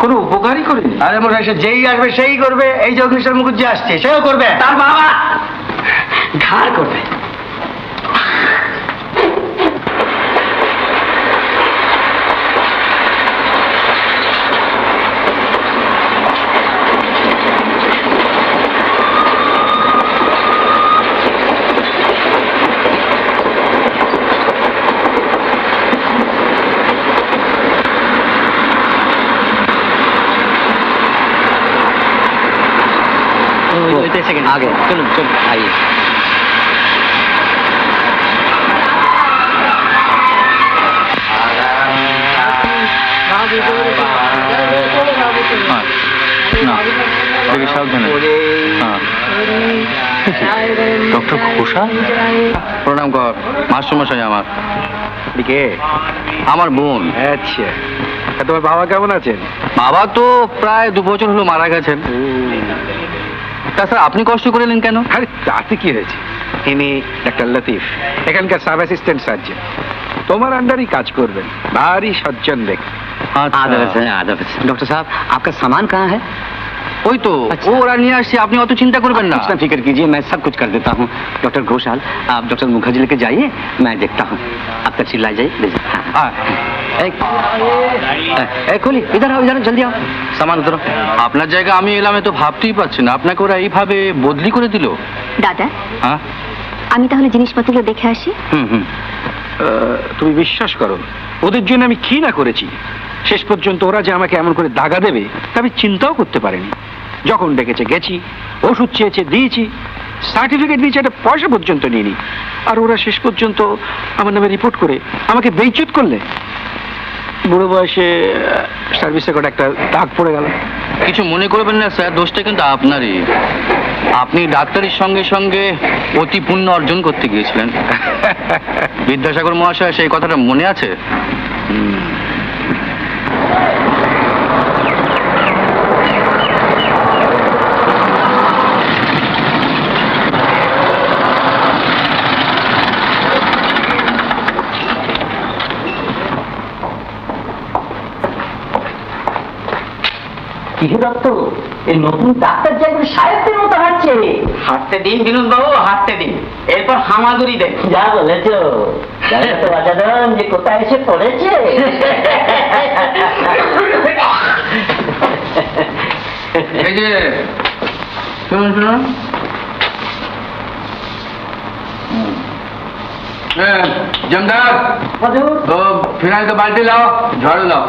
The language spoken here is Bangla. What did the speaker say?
কোনো উপকারই করিনি। আরে মশাই, সে যেই আসবে সেই করবে। এই যে অগ্নিশ্বর মুখুজ্জি আসছে, সেও করবে। তার বাবা ঘাড় করবে। आगे चलो चलो आइए। ডক্টর ঘোষা, প্রণাম কর। মাস্টারমশাই আমার আমার বোন। আচ্ছা, তোমার বাবা কেমন আছেন? বাবা তো প্রায় 2 বছর হলো মারা গেছেন। তাছাড়া আপনি কষ্ট করে নিন কেন? আরে তাতে কি হয়েছে, ইনি ডাক্তার লতিফ, এখানকার সাব অ্যাসিস্ট্যান্ট সার্জন। তোমার আন্ডারই কাজ করবেন, ভারী সজ্জন ব্যক্তি। डॉक्टर साहब, आपका सामान कहाँ है? ওই তো ওরা নিয়ে আসছে, আপনি অত চিন্তা করবেন না। कुछ ना फिक्र कीजिए, मैं सब कुछ कर देता हूँ। डॉक्टर घोषाल, आप डॉक्टर मुखर्जी लेके जाइए, मैं देखता हूँ। आप तक चिल्ला जाइए। खोली, इधर आओ, इधर जल्दी आओ, सामान उतरो। আপনার জায়গা আমি এলাম, তো ভাবতেই পারছি না আপনাকে ওরা এইভাবে বদলি করে দিল। দাদা, হ্যাঁ, আমি তাহলে জিনিসপত্রগুলো দেখে আসি। তুমি বিশ্বাস করো, ওদের জন্য আমি কি না করেছি। শেষ পর্যন্ত ওরা যে আমাকে এমন করে দাগা দেবে তা আমি চিন্তাও করতে পারিনি। যখন ডেকেছে গেছি, ওষুধ চেয়েছে দিয়েছি, সার্টিফিকেট দিয়েছে, একটা পয়সা পর্যন্ত নিইনি। আর ওরা শেষ পর্যন্ত আমার নামে রিপোর্ট করে আমাকে বেইজ্জত করলে। বুড়ো বয়সে সার্ভিস রেকর্ড একটা দাগ পড়ে গেল। কিছু মনে করবেন না স্যার, দোষটা কিন্তু আপনারই। আপনি ডাক্তারের সঙ্গে সঙ্গে অতি পুণ্য অর্জন করতে গিয়েছিলেন। বিদ্যাসাগর মহাশয় সেই কথাটা মনে আছে? এই নতুন ডাক্তার যেগুলো সাহেবদের মতো হাঁটছে। হাঁটতে দিন বিনোদ বাবু, হাঁটতে দিন, এরপর হামাগুড়ি দেখ। যা বলেছো, জানো তো অজাদন যে কোথায় এসে পড়েছে। এই যে শুনুন শুনুন, জমদার, হুজুর, ফিনাইল का बाल्टी लाओ, झाड़ू लाओ।